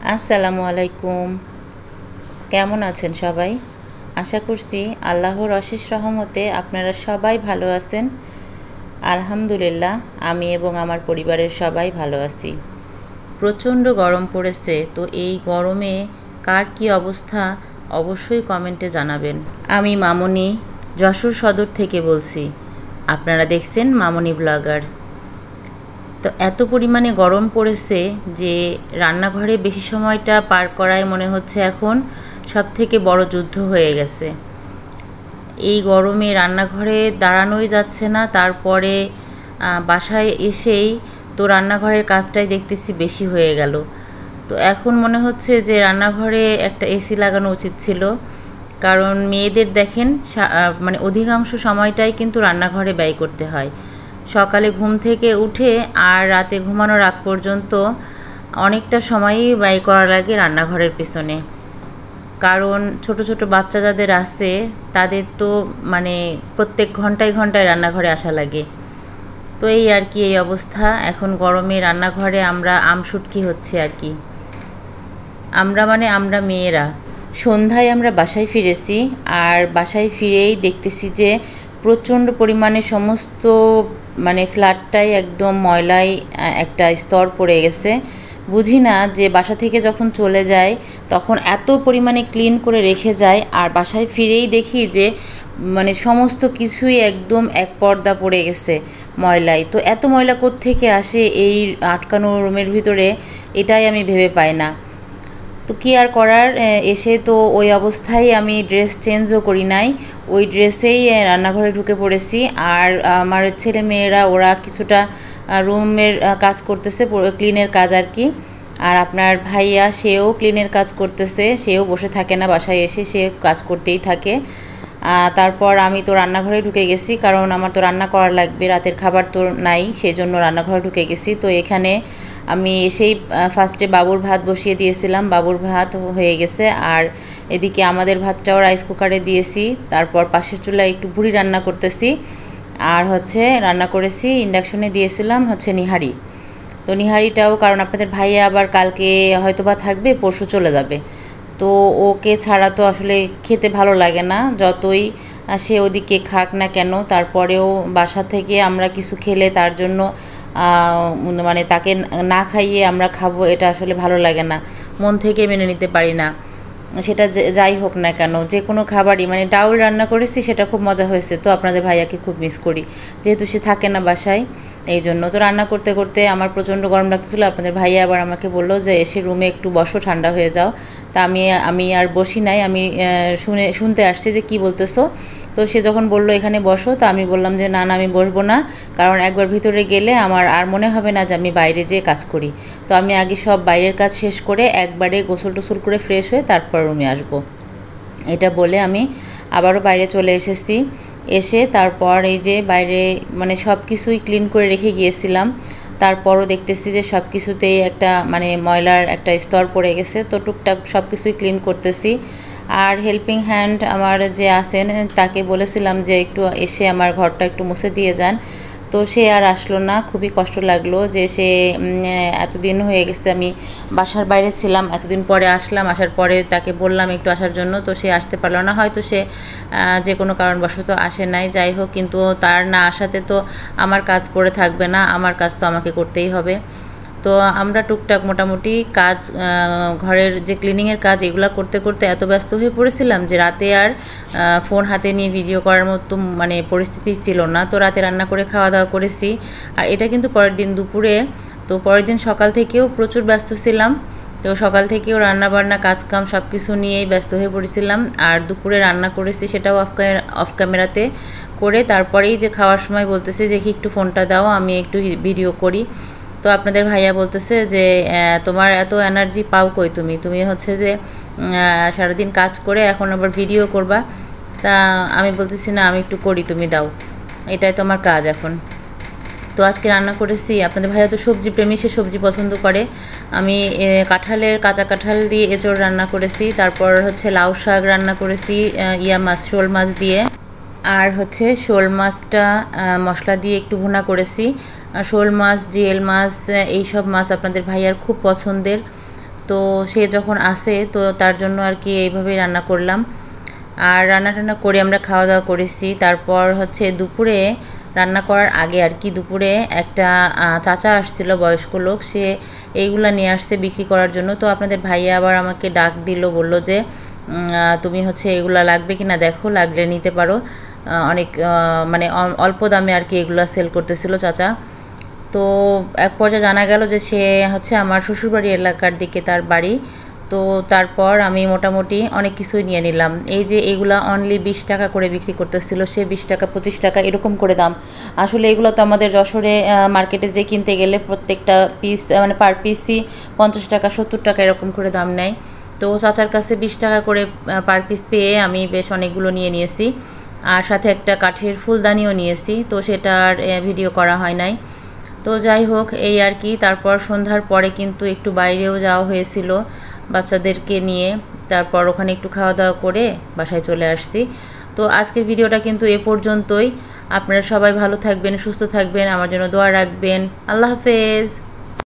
আসসালামু আলাইকুম। কেমন আছেন সবাই? আশা করছি আল্লাহর অশেষ রহমতে আপনারা সবাই ভালো আছেন। আলহামদুলিল্লাহ, আমি এবং আমার পরিবারের সবাই ভালো আছি। প্রচণ্ড গরম পড়েছে, তো এই গরমে কার কী অবস্থা অবশ্যই কমেন্টে জানাবেন। আমি মামনি, যশোর সদর থেকে বলছি। আপনারা দেখছেন মামনি ব্লগার। তো এত পরিমাণে গরম পড়েছে যে রান্নাঘরে বেশি সময়টা পার করাই মনে হচ্ছে এখন সবথেকে বড় যুদ্ধ হয়ে গেছে। এই গরমে রান্নাঘরে দাঁড়ানোই যাচ্ছে না, তারপরে বাসায় এসেই তো রান্নাঘরের কাজটাই দেখতেছি বেশি হয়ে গেল। তো এখন মনে হচ্ছে যে রান্নাঘরে একটা এসি লাগানো উচিত ছিল, কারণ মেয়েদের দেখেন মানে অধিকাংশ সময়টাই কিন্তু রান্নাঘরে ব্যয় করতে হয়। সকালে ঘুম থেকে উঠে আর রাতে ঘুমানোর আগ পর্যন্ত অনেকটা সময়ই ব্যয় করা লাগে রান্নাঘরের পিছনে। কারণ ছোট ছোট বাচ্চা যাদের আছে তাদের তো মানে প্রত্যেক ঘন্টায় ঘন্টায় রান্নাঘরে আসা লাগে। তো এই আর কি, এই অবস্থা। এখন গরমে রান্নাঘরে আমরা আমসুটকি হচ্ছে আর কি। আমরা মেয়েরা সন্ধ্যায় আমরা বাসায় ফিরেছি, আর বাসায় ফিরেই দেখতেছি যে প্রচণ্ড পরিমাণে সমস্ত মানে ফ্ল্যাটটাই একদম ময়লায় একটা স্তর পড়ে গেছে। বুঝি না যে বাসা থেকে যখন চলে যায় তখন এত পরিমাণে ক্লিন করে রেখে যায়, আর বাসায় ফিরেই দেখি যে মানে সমস্ত কিছুই একদম এক পর্দা পড়ে গেছে ময়লায়। তো এত ময়লা কোত্থেকে আসে এই আটকানো রুমের ভিতরে, এটাই আমি ভেবে পাই না। তো কী আর করার, এসে তো ওই অবস্থায় আমি ড্রেস চেঞ্জও করি নাই, ওই ড্রেসেই রান্নাঘরে ঢুকে পড়েছি। আর আমার ছেলে মেয়েরা ওরা কিছুটা রুমের কাজ করতেছে, ক্লিনের কাজ আর কি। আর আপনার ভাইয়া সেও ক্লিনের কাজ করতেছে, সেও বসে থাকে না, বাসায় এসে সে কাজ করতেই থাকে। তারপর আমি তো রান্নাঘরে ঢুকে গেছি, কারণ আমার তো রান্না করা লাগবে, রাতের খাবার তো নাই, সেই জন্য রান্নাঘরে ঢুকে গেছি। তো এখানে আমি এসেই ফার্স্টে বাবুর ভাত বসিয়ে দিয়েছিলাম, বাবুর ভাত হয়ে গেছে। আর এদিকে আমাদের ভাতটাও রাইস কুকারে দিয়েছি। তারপর পাশের চুলায় একটু ভুড়ি রান্না করতেছি, আর রান্না করেছি ইন্ডাকশনে দিয়েছিলাম নিহারি। তো নিহারিটাও, কারণ আপনাদের ভাইয়া আবার কালকে হয়তো বা থাকবে, পরশু চলে যাবে। তো ওকে ছাড়া তো আসলে খেতে ভালো লাগে না, যতই সে ওদিকে খাক না কেন। তারপরেও বাসা থেকে আমরা কিছু খেলে তার জন্য মানে তাকে না খাইয়ে আমরা খাবো, এটা আসলে ভালো লাগে না, মন থেকে মেনে নিতে পারি না। সেটা যাই হোক না কেন, যে কোনো খাবারই, মানে ডাউল রান্না করেছি সেটা খুব মজা হয়েছে। তো আপনাদের ভাইয়াকে খুব মিস করি, যেহেতু সে থাকে না বাসায়, এই জন্য। তো রান্না করতে করতে আমার প্রচণ্ড গরম লাগতেছিলো। আপনাদের ভাইয়া আবার আমাকে বললো যে এসে রুমে একটু বসো, ঠান্ডা হয়ে যাও। তা আমি আর বসি নাই, আমি শুনতে আসছি যে কি বলতেছো। তো সে যখন বললো এখানে বসো, তা আমি বললাম যে না না, আমি বসবো না, কারণ একবার ভিতরে গেলে আমার আর মনে হবে না যে আমি বাইরে যেয়ে কাজ করি। তো আমি আগে সব বাইরের কাজ শেষ করে একবারে গোসল টোসল করে ফ্রেশ হয়ে তারপর রুমে আসবো। এটা বলে আমি আবারও বাইরে চলে এসেছি। এসে তারপর এই যে বাইরে মানে সব কিছুই ক্লিন করে রেখে গিয়েছিলাম, তারপরও দেখতেছি যে সব কিছুতেই একটা মানে ময়লার একটা স্তর পড়ে গেছে। তো টুকটাক সব কিছুই ক্লিন করতেছি। আর হেল্পিং হ্যান্ড আমার যে আছেন তাকে বলেছিলাম যে একটু এসে আমার ঘরটা একটু মুছে দিয়ে যান। তো সে আর আসলো না, খুবই কষ্ট লাগলো যে সে এতদিন হয়ে গেছে আমি বাসার বাইরে ছিলাম, এতদিন পরে আসলাম, আসার পরে তাকে বললাম একটু আসার জন্য, তো সে আসতে পারলো না। হয়তো সে যে কোনো কারণবশত আসে নাই, যাই হোক, কিন্তু তার না আসাতে তো আমার কাজ পড়ে থাকবে না, আমার কাজ তো আমাকে করতেই হবে। তো আমরা টুকটাক মোটামুটি কাজ, ঘরের যে ক্লিনিংয়ের কাজ, এগুলো করতে করতে এত ব্যস্ত হয়ে পড়েছিলাম যে রাতে আর ফোন হাতে নিয়ে ভিডিও করার মতো মানে পরিস্থিতি ছিল না। তো রাতে রান্না করে খাওয়া দাওয়া করেছি, আর এটা কিন্তু পরের দিন দুপুরে। তো পরের দিন সকাল থেকেও প্রচুর ব্যস্ত ছিলাম। তো সকাল থেকেও রান্নাবান্না কাজকাম সব কিছু নিয়েই ব্যস্ত হয়ে পড়েছিলাম। আর দুপুরে রান্না করেছি সেটাও অফ ক্যামেরাতে করে, তারপরেই যে খাওয়ার সময় বলতেছে যে একটু ফোনটা দাও, আমি একটু ভিডিও করি। তো আপনাদের ভাইয়া বলতেছে যে তোমার এত এনার্জি পাও কই তুমি, যে সারাদিন কাজ করে এখন আবার ভিডিও করবা। তা আমি বলতেছি না, আমি একটু করি, তুমি দাও, এটাই তো আমার কাজ এখন। তো আজকে রান্না করেছি, আপনাদের ভাইয়া তো সবজি প্রেমী, সে সবজি পছন্দ করে। আমি কাঁচা কাঁঠাল দিয়ে এঁচড় রান্না করেছি, তারপর লাউ শাক রান্না করেছি শোল মাছ দিয়ে। আর শোল মাছটা মশলা দিয়ে একটু ভুনা করেছি। শোল মাছ, জিয়েল মাছ, এইসব মাছ আপনাদের ভাইয়ার খুব পছন্দের। তো সে যখন আসে তো তার জন্য আর কি এইভাবেই রান্না করলাম। আর রান্না টান্না করে আমরা খাওয়া দাওয়া করেছি। তারপর হচ্ছে দুপুরে রান্না করার আগে আর কি দুপুরে একটা চাচা আসছিল, বয়স্ক লোক, সে এইগুলা নিয়ে আসছে বিক্রি করার জন্য। তো আপনাদের ভাইয়া আবার আমাকে ডাক দিল, বলল যে তুমি হচ্ছে এগুলা লাগবে কিনা দেখো, লাগলে নিতে পারো। অনেক মানে অল্প দামে আর কি এগুলো সেল করতেছিল চাচা। তো এক পর্যায়ে জানা গেল যে সে হচ্ছে আমার শ্বশুরবাড়ি এলাকার দিকে তার বাড়ি। তো তারপর আমি মোটামুটি অনেক কিছুই নিয়ে নিলাম। এই যে এগুলা অনলি 20 টাকা করে বিক্রি করতেছিল, সে 20 টাকা 25 টাকা এরকম করে দাম। আসলে এগুলো তো আমাদের যশোরে মার্কেটে যে কিনতে গেলে প্রত্যেকটা পিস মানে পার পিসই 50 টাকা 70 টাকা এরকম করে দাম নেয়। তো চাচার কাছে 20 টাকা করে পার পিস পেয়ে আমি বেশ অনেকগুলো নিয়ে নিয়েছি। আর সাথে একটা কাঠের ফুলদানিও নিয়েছি, তো সেটার ভিডিও করা হয় নাই। তো যাই হোক এই আর কি। তারপর সন্ধ্যার পরে কিন্তু একটু বাইরেও যাওয়া হয়েছিল বাচ্চাদেরকে নিয়ে। তারপর ওখানে একটু খাওয়া দাওয়া করে বাসায় চলে আসছি। তো আজকের ভিডিওটা কিন্তু এ পর্যন্তই। আপনারা সবাই ভালো থাকবেন, সুস্থ থাকবেন, আমার জন্য দোয়া রাখবেন। আল্লাহ হাফেজ।